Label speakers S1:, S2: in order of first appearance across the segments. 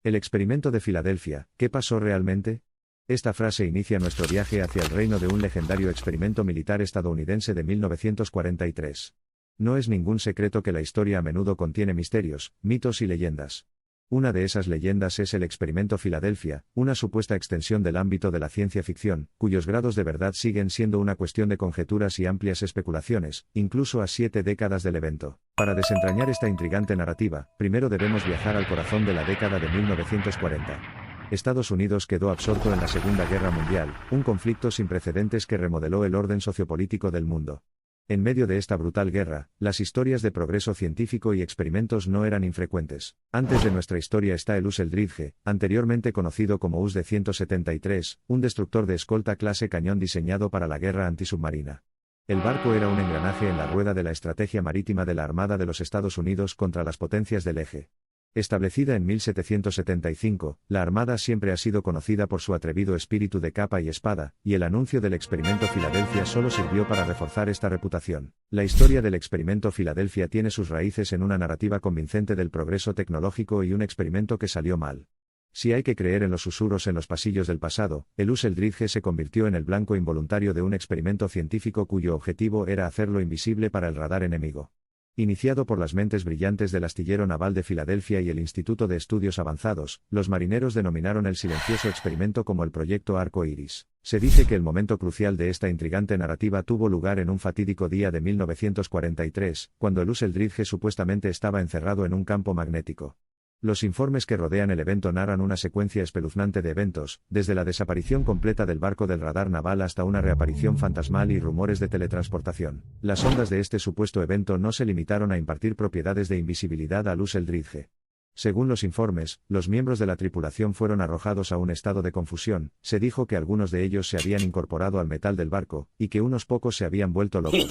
S1: El experimento de Filadelfia, ¿qué pasó realmente? Esta frase inicia nuestro viaje hacia el reino de un legendario experimento militar estadounidense de 1943. No es ningún secreto que la historia a menudo contiene misterios, mitos y leyendas. Una de esas leyendas es el experimento Filadelfia, una supuesta extensión del ámbito de la ciencia ficción, cuyos grados de verdad siguen siendo una cuestión de conjeturas y amplias especulaciones, incluso a 7 décadas del evento. Para desentrañar esta intrigante narrativa, primero debemos viajar al corazón de la década de 1940. Estados Unidos quedó absorto en la Segunda Guerra Mundial, un conflicto sin precedentes que remodeló el orden sociopolítico del mundo. En medio de esta brutal guerra, las historias de progreso científico y experimentos no eran infrecuentes. Antes de nuestra historia está el US Eldridge, anteriormente conocido como US-173, un destructor de escolta clase cañón diseñado para la guerra antisubmarina. El barco era un engranaje en la rueda de la estrategia marítima de la Armada de los Estados Unidos contra las potencias del eje. Establecida en 1775, la Armada siempre ha sido conocida por su atrevido espíritu de capa y espada, y el anuncio del experimento Filadelfia solo sirvió para reforzar esta reputación. La historia del experimento Filadelfia tiene sus raíces en una narrativa convincente del progreso tecnológico y un experimento que salió mal. Si hay que creer en los susurros en los pasillos del pasado, el US Eldridge se convirtió en el blanco involuntario de un experimento científico cuyo objetivo era hacerlo invisible para el radar enemigo. Iniciado por las mentes brillantes del astillero naval de Filadelfia y el Instituto de Estudios Avanzados, los marineros denominaron el silencioso experimento como el Proyecto Arco Iris. Se dice que el momento crucial de esta intrigante narrativa tuvo lugar en un fatídico día de 1943, cuando el US Eldridge supuestamente estaba encerrado en un campo magnético. Los informes que rodean el evento narran una secuencia espeluznante de eventos, desde la desaparición completa del barco del radar naval hasta una reaparición fantasmal y rumores de teletransportación. Las ondas de este supuesto evento no se limitaron a impartir propiedades de invisibilidad al US Eldridge. Según los informes, los miembros de la tripulación fueron arrojados a un estado de confusión. Se dijo que algunos de ellos se habían incorporado al metal del barco, y que unos pocos se habían vuelto locos.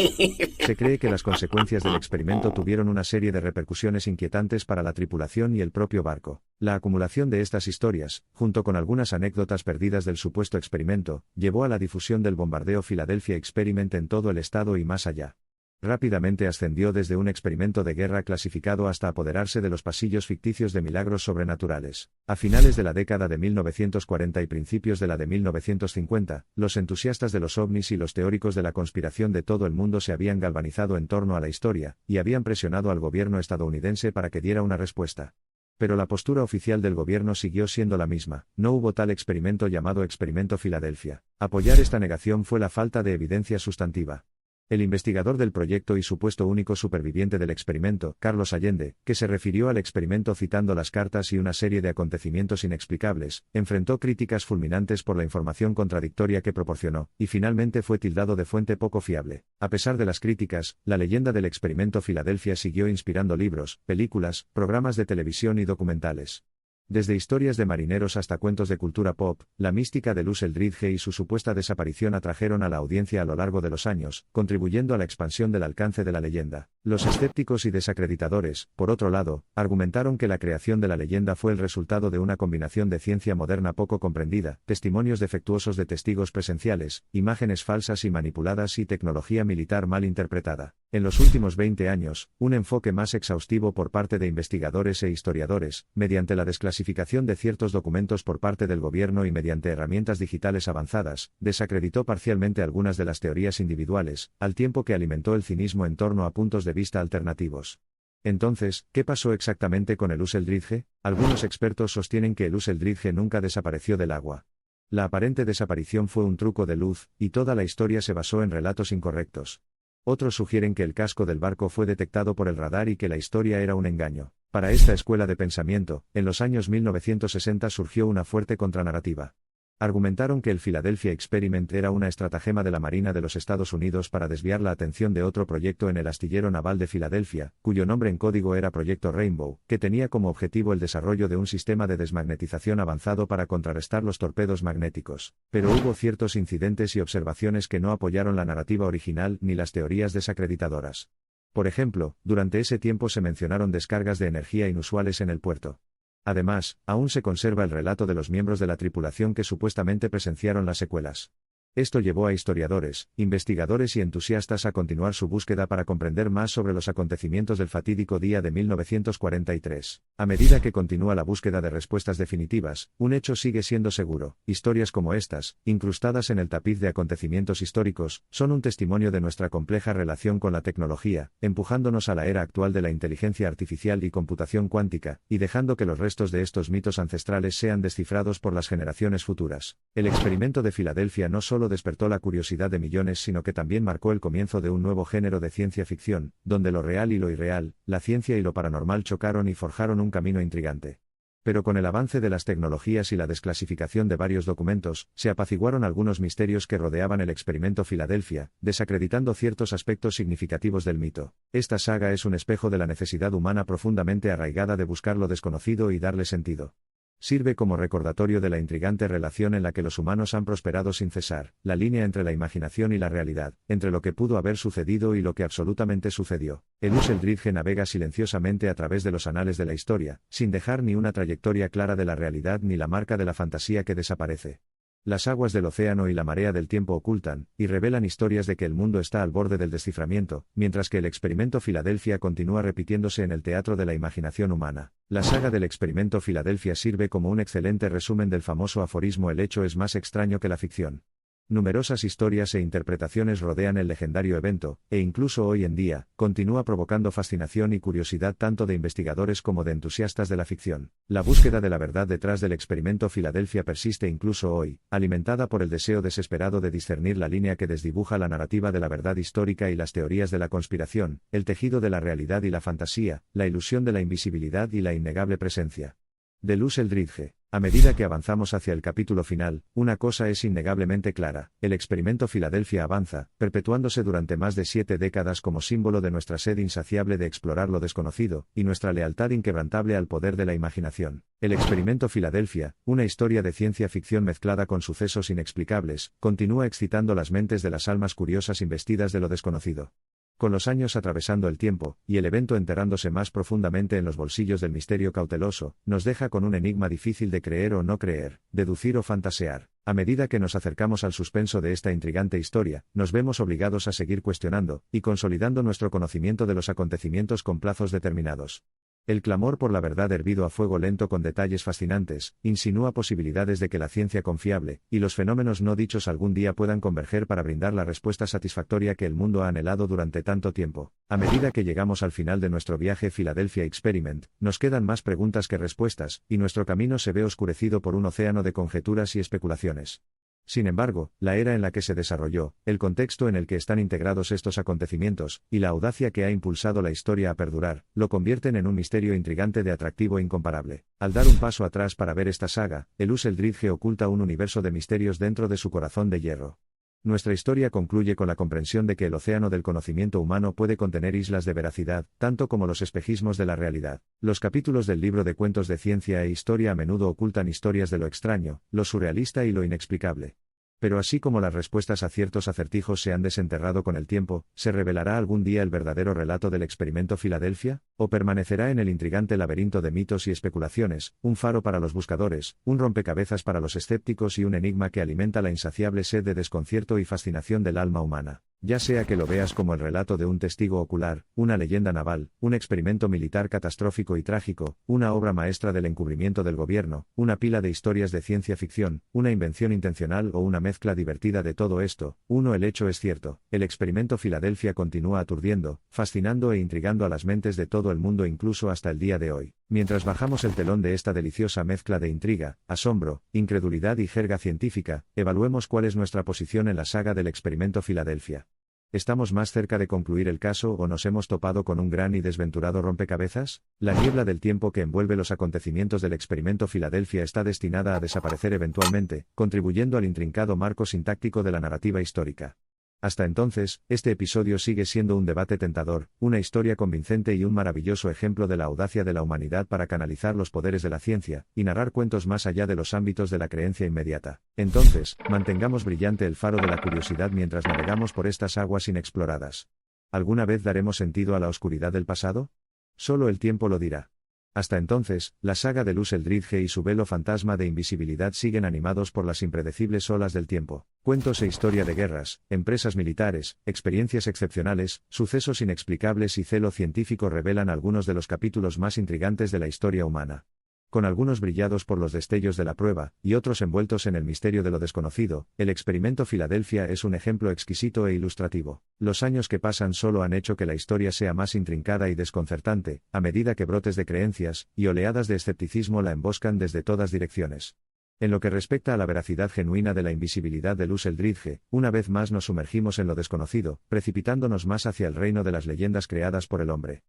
S1: Se cree que las consecuencias del experimento tuvieron una serie de repercusiones inquietantes para la tripulación y el propio barco. La acumulación de estas historias, junto con algunas anécdotas perdidas del supuesto experimento, llevó a la difusión del bombardeo Philadelphia Experiment en todo el estado y más allá. Rápidamente ascendió desde un experimento de guerra clasificado hasta apoderarse de los pasillos ficticios de milagros sobrenaturales. A finales de la década de 1940 y principios de la de 1950, los entusiastas de los ovnis y los teóricos de la conspiración de todo el mundo se habían galvanizado en torno a la historia, y habían presionado al gobierno estadounidense para que diera una respuesta. Pero la postura oficial del gobierno siguió siendo la misma: no hubo tal experimento llamado Experimento Filadelfia. Apoyar esta negación fue la falta de evidencia sustantiva. El investigador del proyecto y supuesto único superviviente del experimento, Carlos Allende, que se refirió al experimento citando las cartas y una serie de acontecimientos inexplicables, enfrentó críticas fulminantes por la información contradictoria que proporcionó, y finalmente fue tildado de fuente poco fiable. A pesar de las críticas, la leyenda del experimento Filadelfia siguió inspirando libros, películas, programas de televisión y documentales. Desde historias de marineros hasta cuentos de cultura pop, la mística del US Eldridge y su supuesta desaparición atrajeron a la audiencia a lo largo de los años, contribuyendo a la expansión del alcance de la leyenda. Los escépticos y desacreditadores, por otro lado, argumentaron que la creación de la leyenda fue el resultado de una combinación de ciencia moderna poco comprendida, testimonios defectuosos de testigos presenciales, imágenes falsas y manipuladas y tecnología militar mal interpretada. En los últimos 20 años, un enfoque más exhaustivo por parte de investigadores e historiadores, mediante la desclasificación de ciertos documentos por parte del gobierno y mediante herramientas digitales avanzadas, desacreditó parcialmente algunas de las teorías individuales, al tiempo que alimentó el cinismo en torno a puntos de vista alternativos. Entonces, ¿qué pasó exactamente con el US Eldridge? Algunos expertos sostienen que el US Eldridge nunca desapareció del agua. La aparente desaparición fue un truco de luz, y toda la historia se basó en relatos incorrectos. Otros sugieren que el casco del barco fue detectado por el radar y que la historia era un engaño. Para esta escuela de pensamiento, en los años 1960 surgió una fuerte contranarrativa. Argumentaron que el Philadelphia Experiment era una estratagema de la Marina de los Estados Unidos para desviar la atención de otro proyecto en el astillero naval de Filadelfia, cuyo nombre en código era Proyecto Rainbow, que tenía como objetivo el desarrollo de un sistema de desmagnetización avanzado para contrarrestar los torpedos magnéticos. Pero hubo ciertos incidentes y observaciones que no apoyaron la narrativa original ni las teorías desacreditadoras. Por ejemplo, durante ese tiempo se mencionaron descargas de energía inusuales en el puerto. Además, aún se conserva el relato de los miembros de la tripulación que supuestamente presenciaron las secuelas. Esto llevó a historiadores, investigadores y entusiastas a continuar su búsqueda para comprender más sobre los acontecimientos del fatídico día de 1943. A medida que continúa la búsqueda de respuestas definitivas, un hecho sigue siendo seguro: historias como estas, incrustadas en el tapiz de acontecimientos históricos, son un testimonio de nuestra compleja relación con la tecnología, empujándonos a la era actual de la inteligencia artificial y computación cuántica, y dejando que los restos de estos mitos ancestrales sean descifrados por las generaciones futuras. El experimento de Filadelfia no solo despertó la curiosidad de millones, sino que también marcó el comienzo de un nuevo género de ciencia ficción, donde lo real y lo irreal, la ciencia y lo paranormal chocaron y forjaron un camino intrigante. Pero con el avance de las tecnologías y la desclasificación de varios documentos, se apaciguaron algunos misterios que rodeaban el experimento Filadelfia, desacreditando ciertos aspectos significativos del mito. Esta saga es un espejo de la necesidad humana profundamente arraigada de buscar lo desconocido y darle sentido. Sirve como recordatorio de la intrigante relación en la que los humanos han prosperado sin cesar, la línea entre la imaginación y la realidad, entre lo que pudo haber sucedido y lo que absolutamente sucedió. El Luz Eldridge navega silenciosamente a través de los anales de la historia, sin dejar ni una trayectoria clara de la realidad ni la marca de la fantasía que desaparece. Las aguas del océano y la marea del tiempo ocultan, y revelan historias de que el mundo está al borde del desciframiento, mientras que el experimento Filadelfia continúa repitiéndose en el teatro de la imaginación humana. La saga del experimento Filadelfia sirve como un excelente resumen del famoso aforismo: el hecho es más extraño que la ficción. Numerosas historias e interpretaciones rodean el legendario evento, e incluso hoy en día, continúa provocando fascinación y curiosidad tanto de investigadores como de entusiastas de la ficción. La búsqueda de la verdad detrás del experimento Filadelfia persiste incluso hoy, alimentada por el deseo desesperado de discernir la línea que desdibuja la narrativa de la verdad histórica y las teorías de la conspiración, el tejido de la realidad y la fantasía, la ilusión de la invisibilidad y la innegable presencia de Luz Eldridge. A medida que avanzamos hacia el capítulo final, una cosa es innegablemente clara: el experimento Filadelfia avanza, perpetuándose durante más de 7 décadas como símbolo de nuestra sed insaciable de explorar lo desconocido, y nuestra lealtad inquebrantable al poder de la imaginación. El experimento Filadelfia, una historia de ciencia ficción mezclada con sucesos inexplicables, continúa excitando las mentes de las almas curiosas investidas de lo desconocido. Con los años atravesando el tiempo, y el evento enterrándose más profundamente en los bolsillos del misterio cauteloso, nos deja con un enigma difícil de creer o no creer, deducir o fantasear. A medida que nos acercamos al suspenso de esta intrigante historia, nos vemos obligados a seguir cuestionando, y consolidando nuestro conocimiento de los acontecimientos con plazos determinados. El clamor por la verdad hervido a fuego lento con detalles fascinantes, insinúa posibilidades de que la ciencia confiable, y los fenómenos no dichos algún día puedan converger para brindar la respuesta satisfactoria que el mundo ha anhelado durante tanto tiempo. A medida que llegamos al final de nuestro viaje Philadelphia Experiment, nos quedan más preguntas que respuestas, y nuestro camino se ve oscurecido por un océano de conjeturas y especulaciones. Sin embargo, la era en la que se desarrolló, el contexto en el que están integrados estos acontecimientos, y la audacia que ha impulsado la historia a perdurar, lo convierten en un misterio intrigante de atractivo incomparable. Al dar un paso atrás para ver esta saga, el Luz Eldridge oculta un universo de misterios dentro de su corazón de hierro. Nuestra historia concluye con la comprensión de que el océano del conocimiento humano puede contener islas de veracidad, tanto como los espejismos de la realidad. Los capítulos del libro de cuentos de ciencia e historia a menudo ocultan historias de lo extraño, lo surrealista y lo inexplicable. Pero así como las respuestas a ciertos acertijos se han desenterrado con el tiempo, ¿se revelará algún día el verdadero relato del experimento Filadelfia? ¿O permanecerá en el intrigante laberinto de mitos y especulaciones, un faro para los buscadores, un rompecabezas para los escépticos y un enigma que alimenta la insaciable sed de desconcierto y fascinación del alma humana? Ya sea que lo veas como el relato de un testigo ocular, una leyenda naval, un experimento militar catastrófico y trágico, una obra maestra del encubrimiento del gobierno, una pila de historias de ciencia ficción, una invención intencional o una mezcla divertida de todo esto, el hecho es cierto: el experimento Filadelfia continúa aturdiendo, fascinando e intrigando a las mentes de todo el mundo incluso hasta el día de hoy. Mientras bajamos el telón de esta deliciosa mezcla de intriga, asombro, incredulidad y jerga científica, evaluemos cuál es nuestra posición en la saga del experimento Filadelfia. ¿Estamos más cerca de concluir el caso o nos hemos topado con un gran y desventurado rompecabezas? La niebla del tiempo que envuelve los acontecimientos del experimento Filadelfia está destinada a desaparecer eventualmente, contribuyendo al intrincado marco sintáctico de la narrativa histórica. Hasta entonces, este episodio sigue siendo un debate tentador, una historia convincente y un maravilloso ejemplo de la audacia de la humanidad para canalizar los poderes de la ciencia, y narrar cuentos más allá de los ámbitos de la creencia inmediata. Entonces, mantengamos brillante el faro de la curiosidad mientras navegamos por estas aguas inexploradas. ¿Alguna vez daremos sentido a la oscuridad del pasado? Solo el tiempo lo dirá. Hasta entonces, la saga de Luz Eldridge y su velo fantasma de invisibilidad siguen animados por las impredecibles olas del tiempo. Cuentos e historia de guerras, empresas militares, experiencias excepcionales, sucesos inexplicables y celo científico revelan algunos de los capítulos más intrigantes de la historia humana. Con algunos brillados por los destellos de la prueba, y otros envueltos en el misterio de lo desconocido, el experimento Filadelfia es un ejemplo exquisito e ilustrativo. Los años que pasan solo han hecho que la historia sea más intrincada y desconcertante, a medida que brotes de creencias y oleadas de escepticismo la emboscan desde todas direcciones. En lo que respecta a la veracidad genuina de la invisibilidad de Luz Eldridge, una vez más nos sumergimos en lo desconocido, precipitándonos más hacia el reino de las leyendas creadas por el hombre.